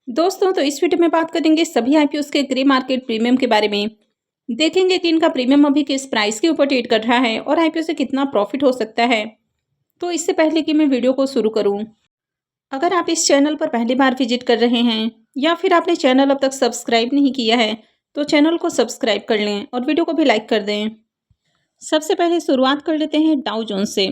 दोस्तों, तो इस वीडियो में बात करेंगे सभी आईपीओस के ग्रे मार्केट प्रीमियम के बारे में। देखेंगे कि इनका प्रीमियम अभी किस प्राइस के ऊपर ट्रेड कर रहा है और आईपीओ से कितना प्रॉफिट हो सकता है। तो इससे पहले कि मैं वीडियो को शुरू करूं, अगर आप इस चैनल पर पहली बार विजिट कर रहे हैं या फिर आपने चैनल अब तक सब्सक्राइब नहीं किया है, तो चैनल को सब्सक्राइब कर लें और वीडियो को भी लाइक कर दें। सबसे पहले शुरुआत कर लेते हैं डाउ जोन्स से।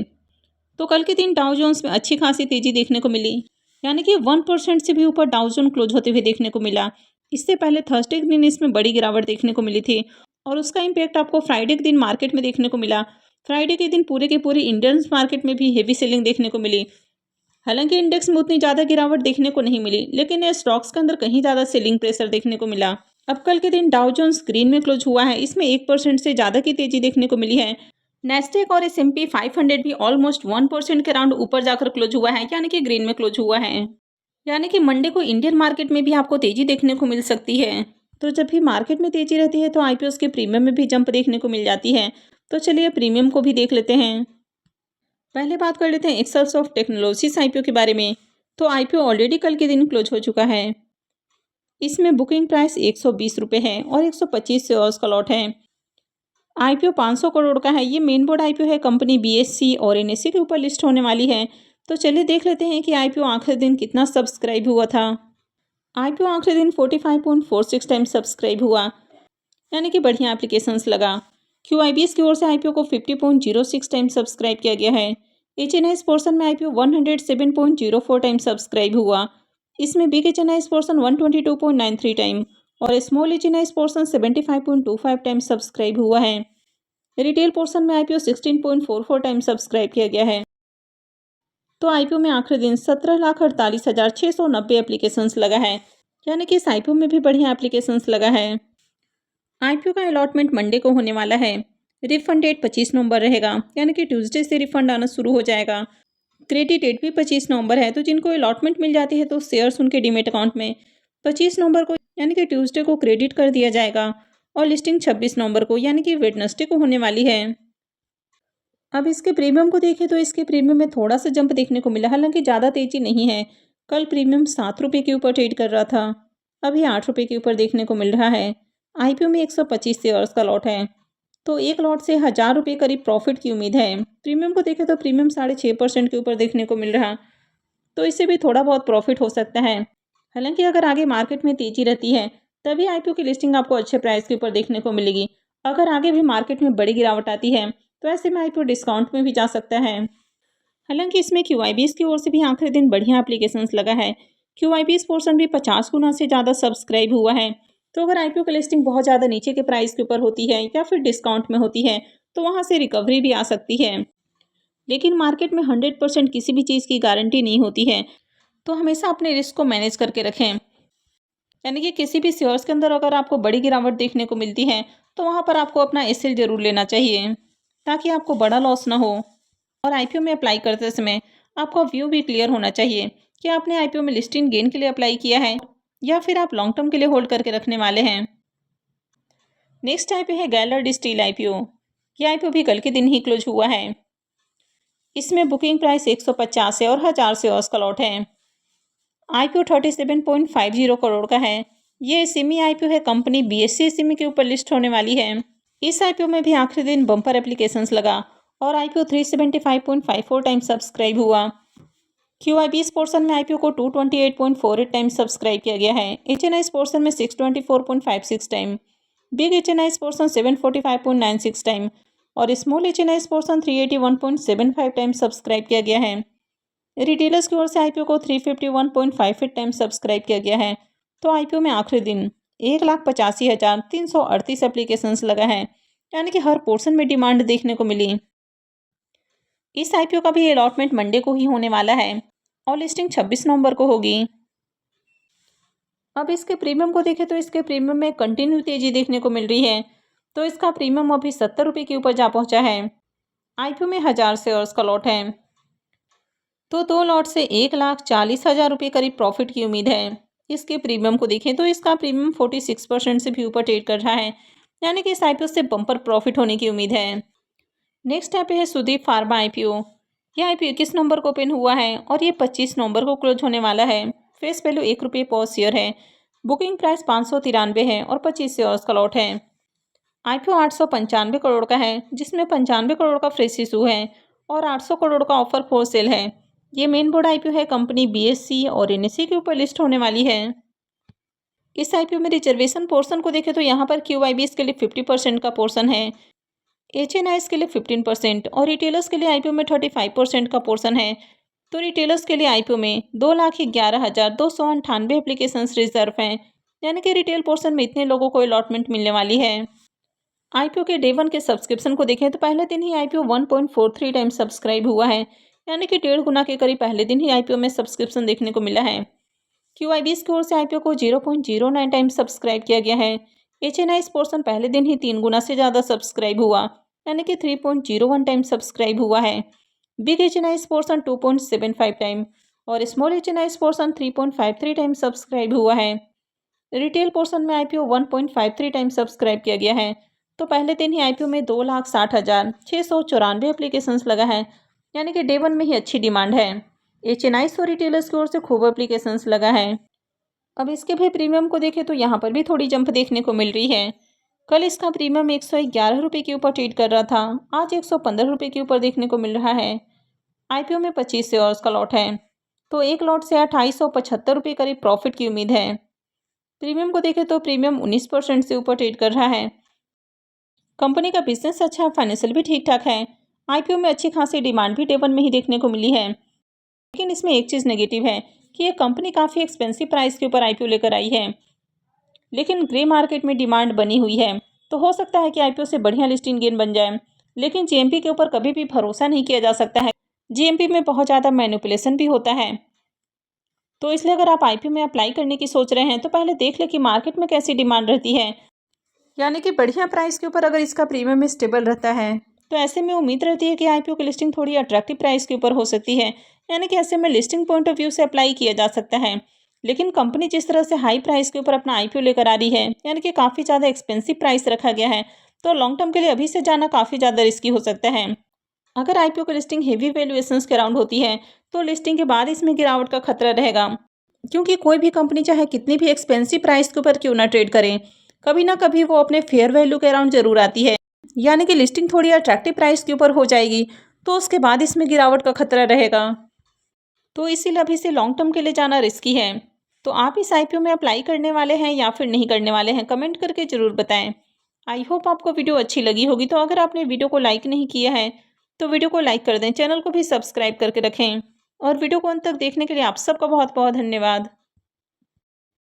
तो कल के दिन डाउ जोन्स में अच्छी खासी तेजी देखने को मिली, यानी कि 1% से भी ऊपर डाउ जोन क्लोज होते हुए देखने को मिला। इससे पहले थर्सडे के दिन इसमें बड़ी गिरावट देखने को मिली थी और उसका इम्पैक्ट आपको फ्राइडे के दिन मार्केट में देखने को मिला। फ्राइडे के दिन पूरे के पूरे इंडियन मार्केट में भी हेवी सेलिंग देखने को मिली। हालांकि इंडेक्स में उतनी ज़्यादा गिरावट देखने को नहीं मिली, लेकिन ये स्टॉक्स के अंदर कहीं ज़्यादा सेलिंग प्रेशर देखने को मिला। अब कल के दिन डाउ जोन्स ग्रीन में क्लोज हुआ है, इसमें 1% से ज़्यादा की तेजी देखने को मिली है। नेस्टेक और S&P 500 भी ऑलमोस्ट 1% के राउंड ऊपर जाकर क्लोज हुआ है, यानी कि ग्रीन में क्लोज हुआ है। यानी कि मंडे को इंडियन मार्केट में भी आपको तेजी देखने को मिल सकती है। तो जब भी मार्केट में तेजी रहती है तो आईपीओस के प्रीमियम में भी जंप देखने को मिल जाती है। तो चलिए प्रीमियम को भी देख लेते हैं। पहले बात कर लेते हैं एक्सेलसॉफ्ट टेक्नोलॉजीज आईपीओ के बारे में। तो आईपीओ ऑलरेडी कल के दिन क्लोज हो चुका है। इसमें बुकिंग प्राइस 120 रुपये है और 125 शेयर्स का लॉट है। आईपीओ 500 करोड़ का है। ये मेन बोर्ड आईपीओ है। कंपनी बीएससी और एनएससी के ऊपर लिस्ट होने वाली है। तो चलिए देख लेते हैं कि आईपीओ आखिरी दिन कितना सब्सक्राइब हुआ था। आईपीओ आखिरी दिन 45.46 टाइम सब्सक्राइब हुआ, यानी कि बढ़िया एप्लीकेशंस लगा। क्यूआईबीएस की ओर से आईपीओ को 50.06 टाइम सब्सक्राइब किया गया है। एचएनआईएस पोर्शन में आईपीओ 107.04 टाइम सब्सक्राइब हुआ। इसमें बिग एचएनआईएस पोर्शन 122.93 टाइम और स्मॉल एचएनआईएस पोर्शन 75.25 टाइम सब्सक्राइब हुआ है। रिटेल पोर्शन में आईपीओ 16.44 टाइम सब्सक्राइब किया गया है। तो आईपीओ में आखिरी दिन 17,48,690 एप्लीकेशंस लगा है, यानी कि इस आईपीओ में भी बढ़िया एप्लीकेशंस लगा है। आईपीओ का अलॉटमेंट मंडे को होने वाला है। रिफंड डेट 25 नवंबर रहेगा, यानी कि ट्यूसडे से रिफंड आना शुरू हो जाएगा। क्रेडिट डेट भी 25 नवंबर है। तो जिनको अलॉटमेंट मिल जाती है तो शेयर्स उनके डीमेट अकाउंट में 25 नवंबर को, यानी कि ट्यूसडे को क्रेडिट कर दिया जाएगा और लिस्टिंग 26 नवंबर को, यानी कि वेडनेसडे को होने वाली है। अब इसके प्रीमियम को देखें तो इसके प्रीमियम में थोड़ा सा जंप देखने को मिला, हालांकि ज़्यादा तेजी नहीं है। कल प्रीमियम 7 रुपये के ऊपर ट्रेड कर रहा था, अभी 8 रुपये के ऊपर देखने को मिल रहा है। आईपीओ में 125 शेयर्स का लॉट है, तो एक लॉट से 1,000 रुपये करीब प्रॉफिट की उम्मीद है। प्रीमियम को देखें तो प्रीमियम 6.5% के ऊपर देखने को मिल रहा, तो इससे भी थोड़ा बहुत प्रॉफिट हो सकता है। हालांकि अगर आगे मार्केट में तेजी रहती है तभी आईपीओ की लिस्टिंग आपको अच्छे प्राइस के ऊपर देखने को मिलेगी। अगर आगे भी मार्केट में बड़ी गिरावट आती है तो ऐसे में आईपीओ डिस्काउंट में भी जा सकता है। हालांकि इसमें क्यूआईबीएस की ओर से भी आखिरी दिन बढ़िया एप्लीकेशंस लगा है। क्यूआईबीएस पोर्शन भी 50 गुना से ज़्यादा सब्सक्राइब हुआ है। तो अगर आईपीओ की लिस्टिंग बहुत ज़्यादा नीचे के प्राइस के ऊपर होती है या फिर डिस्काउंट में होती है तो वहाँ से रिकवरी भी आ सकती है। लेकिन मार्केट में 100% किसी भी चीज़ की गारंटी नहीं होती है, तो हमेशा अपने रिस्क को मैनेज करके रखें। यानी कि किसी भी शेयर्स के अंदर अगर आपको बड़ी गिरावट देखने को मिलती है तो वहाँ पर आपको अपना एसएल जरूर लेना चाहिए, ताकि आपको बड़ा लॉस ना हो। और आईपीओ में अप्लाई करते समय आपका व्यू भी क्लियर होना चाहिए कि आपने आईपीओ में लिस्टिंग गेन के लिए अप्लाई किया है या फिर आप लॉन्ग टर्म के लिए होल्ड करके रखने वाले हैं। नेक्स्ट आईपीओ है गैलर्ड स्टील आईपीओ। ये आईपीओ भी कल के दिन ही क्लोज हुआ है। इसमें बुकिंग प्राइस 150 है और 1,000 शेयर्स का लॉट है। आईपीओ 37.50 करोड़ का है। ये सिमी आईपीओ है। कंपनी बीएससी सिमी के ऊपर लिस्ट होने वाली है। इस आईपीओ में भी आखिरी दिन बम्पर एप्लीकेशंस लगा और आईपीओ 375.54 टाइम सब्सक्राइब हुआ। क्यूआईबीएस पोर्शन में आईपीओ को 228.48 टाइम सब्सक्राइब किया गया है। एचएनआईएस पोर्शन में 624.56 टाइम, बिग एचएनआईएस पोर्शन 745.96 टाइम और स्मॉल एचएनआईएस पोर्शन 381.75 टाइम सब्सक्राइब किया गया है। रिटेलर्स की ओर से आईपीओ को 351.58 टाइम सब्सक्राइब किया गया है। तो आईपीओ में आखिरी दिन 1,85,338 एप्लीकेशंस लगा है, यानी कि हर पोर्शन में डिमांड देखने को मिली। इस आईपीओ का भी अलॉटमेंट मंडे को ही होने वाला है और लिस्टिंग 26 नवंबर को होगी। अब इसके प्रीमियम को देखें तो इसके प्रीमियम में कंटिन्यू तेजी देखने को मिल रही है। तो इसका प्रीमियम अभी 70 रुपये के ऊपर जा पहुंचा है। आईपीओ में 1,000 शेयर्स का लॉट है, तो 2 लॉट से 1,40,000 रुपये करीब प्रॉफिट की उम्मीद है। इसके प्रीमियम को देखें तो इसका प्रीमियम 46% से भी ऊपर ट्रेड कर रहा है, यानी कि इस आईपीओ से बम्पर प्रॉफिट होने की उम्मीद है। नेक्स्ट आईपीओ है सुदीप फार्मा आईपीओ। यह आईपीओ 21 नवंबर को ओपन हुआ है और ये 25 नवंबर को क्लोज होने वाला है। फेस वैल्यू ₹1 पर शेयर है। बुकिंग प्राइस 593 है और 25 शेयर्स का लॉट है। आईपीओ 895 करोड़ का है, जिसमें 95 करोड़ का फ्रेश इशू है और 800 करोड़ का ऑफर फॉर सेल है। ये मेन बोर्ड आईपीओ है। कंपनी बीएसई और एनएसई के ऊपर लिस्ट होने वाली है। इस आईपीओ में रिजर्वेशन पोर्शन को देखें तो यहाँ पर क्यूआईबीएस के लिए 50% का पोर्शन है, एचएनआईएस के लिए 15% और रिटेलर्स के लिए आईपीओ में 35% का पोर्शन है। तो रिटेलर्स के लिए आईपीओ में 2,11,298 एप्लीकेशन रिजर्व हैं, यानी कि रिटेल पोर्शन में इतने लोगों को अलॉटमेंट मिलने वाली है। आईपीओ के डे 1 के सब्सक्रिप्शन को देखें तो पहले दिन ही आईपीओ 1.43 टाइम सब्सक्राइब हुआ है, यानी कि 1.5 गुना के करीब पहले दिन ही आईपीओ में सब्सक्रिप्शन देखने को मिला है। क्यूआईबीएस की ओर से आईपीओ को 0.09 टाइम सब्सक्राइब किया गया है। एचएनआईएस पोर्शन पहले दिन ही 3 गुना से ज़्यादा सब्सक्राइब हुआ, यानी कि 3.01 टाइम सब्सक्राइब हुआ है। बिग एचएनआईएस पोर्शन 2.75 टाइम और स्मॉल एचएनआईएस पोर्शन 3.53 टाइम सब्सक्राइब हुआ है। रिटेल पोर्शन में आईपीओ 1.53 टाइम सब्सक्राइब किया गया है। तो पहले दिन ही आईपीओ में 2,60,694 एप्लीकेशंस लगा है, यानी कि डे 1 में ही अच्छी डिमांड है। एचएनआईएस और रिटेलर्स की ओर से खूब एप्लीकेशंस लगा है। अब इसके भी प्रीमियम को देखें तो यहाँ पर भी थोड़ी जंप देखने को मिल रही है। कल इसका प्रीमियम 111 रुपये के ऊपर ट्रेड कर रहा था, आज 115 रुपये के ऊपर देखने को मिल रहा है। आईपीओ में 25 शेयर्स का लॉट है, तो एक लॉट से 2875 रुपये करीब प्रॉफिट की उम्मीद है। प्रीमियम को देखें तो प्रीमियम 19% से ऊपर ट्रेड कर रहा है। कंपनी का बिजनेस अच्छा है, फाइनेंशियल भी ठीक ठाक है। आईपीओ में अच्छी खासी डिमांड भी डे 1 में ही देखने को मिली है, लेकिन इसमें एक चीज़ नेगेटिव है कि ये कंपनी काफ़ी एक्सपेंसिव प्राइस के ऊपर आईपीओ लेकर आई है, लेकिन ग्रे मार्केट में डिमांड बनी हुई है। तो हो सकता है कि आईपीओ से बढ़िया लिस्टिंग गेन बन जाए, लेकिन जीएमपी के ऊपर कभी भी भरोसा नहीं किया जा सकता है। जीएमपी में बहुत ज़्यादा मैनिपुलेशन भी होता है। तो इसलिए अगर आप आईपीओ में अप्लाई करने की सोच रहे हैं तो पहले देख लें कि मार्केट में कैसी डिमांड रहती है, यानी कि बढ़िया प्राइस के ऊपर अगर इसका प्रीमियम स्टेबल रहता है तो ऐसे में उम्मीद रहती है कि आईपीओ की लिस्टिंग थोड़ी अट्रैक्टिव प्राइस के ऊपर हो सकती है, यानी कि ऐसे में लिस्टिंग पॉइंट ऑफ व्यू से अप्लाई किया जा सकता है। लेकिन कंपनी जिस तरह से हाई प्राइस के ऊपर अपना आईपीओ लेकर आ रही है, यानी कि काफ़ी ज़्यादा एक्सपेंसिव प्राइस रखा गया है, तो लॉन्ग टर्म के लिए अभी से जाना काफ़ी ज़्यादा रिस्की हो सकता है। अगर आईपीओ की लिस्टिंग हेवी वैल्यूएशंस के अराउंड होती है तो लिस्टिंग के बाद इसमें गिरावट का खतरा रहेगा, क्योंकि कोई भी कंपनी चाहे कितनी भी एक्सपेंसिव प्राइस के ऊपर क्यों ना ट्रेड करें, कभी ना कभी वो अपने फेयर वैल्यू के अराउंड जरूर आती है, यानी कि लिस्टिंग थोड़ी अट्रैक्टिव प्राइस के ऊपर हो जाएगी तो उसके बाद इसमें गिरावट का खतरा रहेगा। तो इसीलिए अभी से लॉन्ग टर्म के लिए जाना रिस्की है। तो आप इस आईपीओ में अप्लाई करने वाले हैं या फिर नहीं करने वाले हैं, कमेंट करके ज़रूर बताएं। आई होप आपको वीडियो अच्छी लगी होगी। तो अगर आपने वीडियो को लाइक नहीं किया है तो वीडियो को लाइक कर दें, चैनल को भी सब्सक्राइब करके रखें और वीडियो को अंत तक देखने के लिए आप सबका बहुत बहुत धन्यवाद।